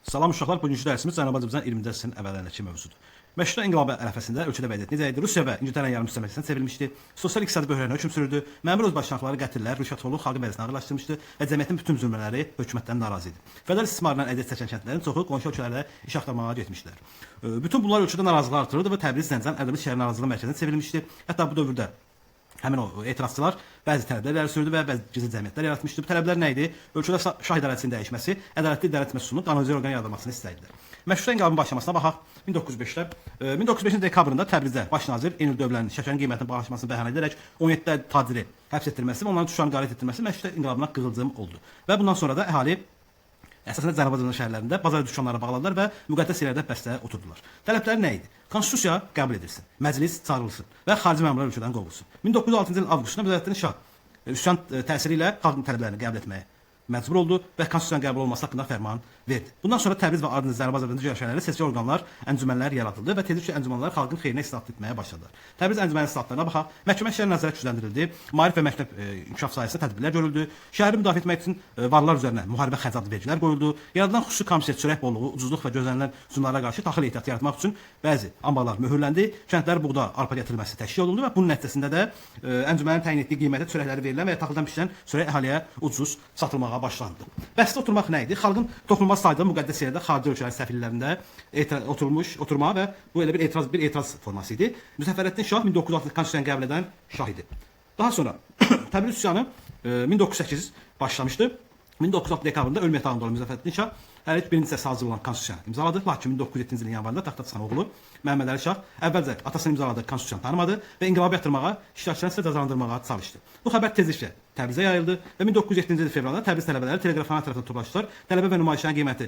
Salam uşaqlar, bugünkü dərsimiz Cənubi Azərbaycan 20-ci əsrin əvvəllərindəki mövzudur. Məşrutə inqilabı ərəfəsində ölkədə vəziyyət necə idi? Rusiya və İngiltərənin yarım müstəmləkəsinə çevrilmişdi. Sosial iqtisadi böhranə hökm sürürdü. Məmur öz başlanğıcları qətllər, rüşvətxorluq xalqın vəziyyətini ağırlaşdırmışdı və cəmiyyətin bütün zülmləri hökumətdən narazı idi. Federal istismarından əziyyət çəkən kəndlərin çoxu qonşu ölkələrdə iş axtarmağa getmişdilər. Bütün bunlar ölkədə narazılığı artırırdı və Təbriz, Zəncən, Ərdəbil şəhər narazılığı mərkəzinə çevrilmişdi. Hətta bu dövrdə həmin o etirazçılar bəzi tələblər irəli sürdü və bəzi gizli cəmiyyətlər yaratmışdı. Bu tələblər nə idi? Ölkədə şah idarəsinin dəyişməsi, ədalətli idarə etmə üsulunun qanuni orqan yaradılmasını istəyirdilər. Məşrutə inqilabın başlamasına baxaq. 1905-də 1905-ci dekabrında Təbrizdə baş nazir Eynül Dövlənin şəkərin qiymətinin bahalaşmasını bəhanə edərək 17 taciri həbs etdirməsi və onların tuşlarını qarət etdirməsi məşrutə inqilabına qığılcım oldu. Və bundan sonra da əhali əsasında Cənubi Azərbaycan şəhərlərində bazar dükanları bağladılar və müqəddəs yerlərdə bəstəyə oturdular. Tələbləri nə idi? Konstitusiya qəbul edilsin, məclis çağırılsın və xarici məmurlar ölkədən qovulsun. 1906-cı ilin avqustunda Müzəffəddin Şah üsyan təsiri ilə xalqın tələblərini qəbul etməyə məcbur oldu və konstitusiyanın qəbul olması haqqında fərman verdi. Bundan sonra Təbriz və ardınca Cənubi Azərbaycan şəhərlərində seçki orqanlar, əncümənlər yaradıldı və tezliklə əncümənlər xalqın xeyrinə islahat etməyə başladılar. Təbriz əncüməni islahatlarına baxaq. Məhkəmə şəhər nəzarət gücləndirildi, maarif və məktəb inkişaf sahəsində tədbirlər görüldü, şəhəri müdafiə etmək üçün varlar üzərinə müharibə xərcatlı vergilər qoyuldu, yaradılan xüsusi komissiya çörək bolluğu, ucuzluq və gözlənilən zülmlərə qarşı taxıl ehtiyatı yaratmaq üçün bəzi ambarlar möhürləndi, kəndlər buğda, arpa gətirilməsi təşkil olundu və bunun nəticəsində də əncümənin təyin etdiyi qiymətə çörəkləri verilən və ya taxıldan bişirilən çörək əhaliyə ucuz satılmağa başlandı. Bəsdə oturmaq nə idi? Xalqın toxunulmaz saydığı müqəddəs yerdə xarici ölkələrin səfirlərində oturma və bu elə bir etiraz forması idi. Müzəffərəddin Şah 1906 konstitusiyasını qəbul edən şah idi. Daha sonra Təbriz üsyanı 1908 başlamışdı. 1906 dekabrında ölüm yatağında olan Müzəffərəddin Şah hər birinci səs hazırlanan konstitusiyanı imzaladı. Lakin 1907-ci ilin yanvarında taxta çıxan oğlu Məhəmməd Əli Şah əvvəlcə atasının imzaladığı konstitusiyanı tanımadı və inqilabı yatırmağa, iştirakçılarını isə cəzalandırmağa çalışdı. Bu xəbər tezliklə Təbrizə yayıldı və 1907-ci il fevralda Təbriz tələbələri teleqrafxana tərəfindən toplaşdılar. Tələbə və nümayişlərin qiyməti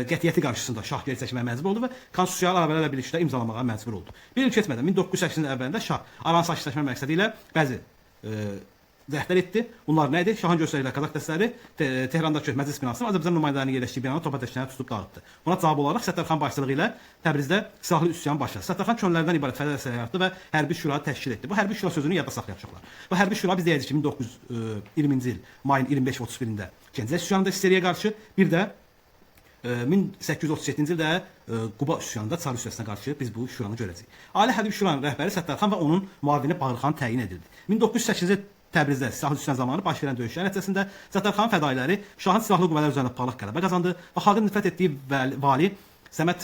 qətiyyəti qarşısında şah geri çəkməyə məcbur oldu və konstitusiyalı əlavələrlə birlikdə imzalamağa məcbur oldu. Bir il keçmədən 1908-ci il əvvəlində şah aranı sakitləşmə məqsədi ilə bəzi zəhvlər etdi. Bunlar nə idi? Şahın göstərilə Qazax dəstələri Tehrandakı məclis binasını Azərbaycan nümayəndələrinin yerləşdiyi binanı top ateşlərinə tutub dağıtdı. Buna cavab olaraq Səttarxan başçılığı ilə Təbrizdə silahlı üsyan başladı. Səttarxan könüllərdən ibarət federasiya yaratdı və hərbi şura təşkil etdi. Bu hərbi şura sözünü yadda saxlayacaqlar. Bu hərbi şura biz deyəcəyik ki, 1920-ci il mayın 25-31-də Gəncə üsyanında İsteriyə qarşı, bir də 1837-ci ildə Quba üsyanında Çar Rusiyasına qarşı biz bu şuranı görəcəyik. Ali hərbi şuranın rəhbəri Səttarxan və onun müavini Bağırxan təyin edildi. 1908-ci Təbrizdə silahlı üsyan zamanı baş verən döyüşlər nəticəsində Səttarxanın fədailəri şahın silahlı qüvvələr üzərində parlaq qələbə qazandı və xalqın nifrət etdiyi vali Səməd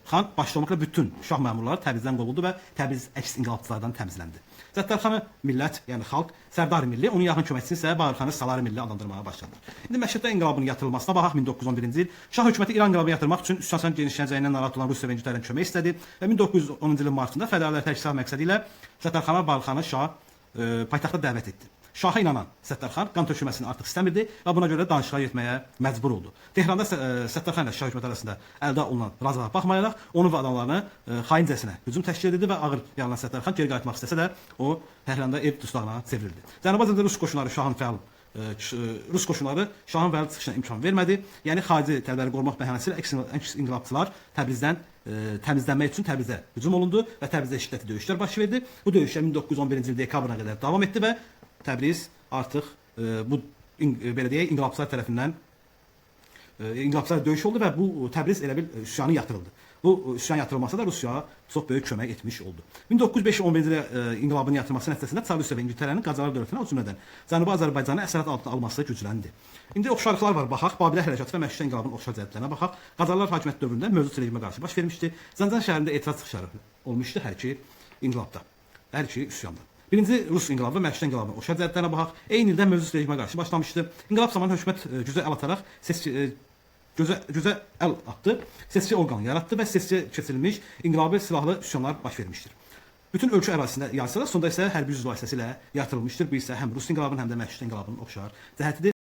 xan başda olmaqla bütün şah məmurları Təbrizdən qovuldu və Təbriz əks inqilabçılardan təmizləndi. Səttarxanı millət, yəni xalq, Sərdar Milli, onun yaxın köməkçisi isə Bağırxanı Salari Milli adlandırmağa başladı. İndi Məşrutə inqilabının yatırılmasına baxaq. 1911-ci il Şah hökuməti İran inqilabını yatırmaq üçün üsyanın genişlənəcəyindən narahat olan Rusiya və İngiltərədən kömək istədi və 1910-cu ilin martında fədailəri təşkil məqsədi ilə Səttarxana Bağırxanı Şah paytaxta dəvət etdi. Şaha inanan Səttarxan qan tökülməsini artıq istəmirdi və buna görə danışıqlar getməyə məcbur oldu. Tehranda Səttarxan ilə Şah hökuməti arasında əldə olunan razılığa baxmayaraq onun və adamlarını xaincəsinə hücum təşkil edildi və ağır yaralanan Səttarxan geri qayıtmaq istəsə də o Tehranda ev dustağına çevrildi. Cənubi Azərbaycanda Rus qoşunları Şahın fəal çıxışına imkan vermədi. Yəni xarici tələbləri qorumaq bəhanəsi ilə əks inqilabçılar Təbrizdən təmizlənmək üçün Təbrizə hücum olundu və Təbrizdə şiddətli döyüşlər baş verdi. Bu döyüşlər 1911-ci il dekabrına qədər davam etdi və Təbriz artıq bu belə deyək inqilabçılar tərəfindən inqilabçılar döyüş oldu və bu Təbriz elə bil üsyanı yatırıldı. Bu üsyan yatırılması da Rusiyaya çox böyük kömək etmiş oldu. 1905-11-ci il inqilabın yatırılması nəticəsində Çar Rusiya və İngiltərənin Qacarlar dövlətinə o cümlədən Cənubi Azərbaycanı əsarət altına alması gücləndi. İndi oxşarlıqlar var. Baxaq, Babilə hərəkatı və Məşrutə inqilabının oxşar cəhətlərinə baxaq. Qacarlar hakimiyyəti dövründə mövcud rejimə qarşı baş vermişdi. Zəncən şəhərində etiraz çıxışları olmuşdu hər iki inqilabda, hər iki üsyanda. Birinci Rus inqilabı və Məşrutə inqilabının oxşar cəhətlərinə baxaq. Eyni ildə mövcud rejimə qarşı başlamışdı. İnqilab zamanı hökumət gücə əl ataraq gözə əl atdı, seçki orqanı yaratdı və seçkiyə keçirilmiş inqilabi silahlı üsyanlar baş vermişdir. Bütün ölkə ərazisində yayılsa da, sonda isə hərbi yüz vasitəsilə yatırılmışdır. Bu isə həm Rus inqilabının, həm də Məşrutə inqilabının oxşar cəhətidir.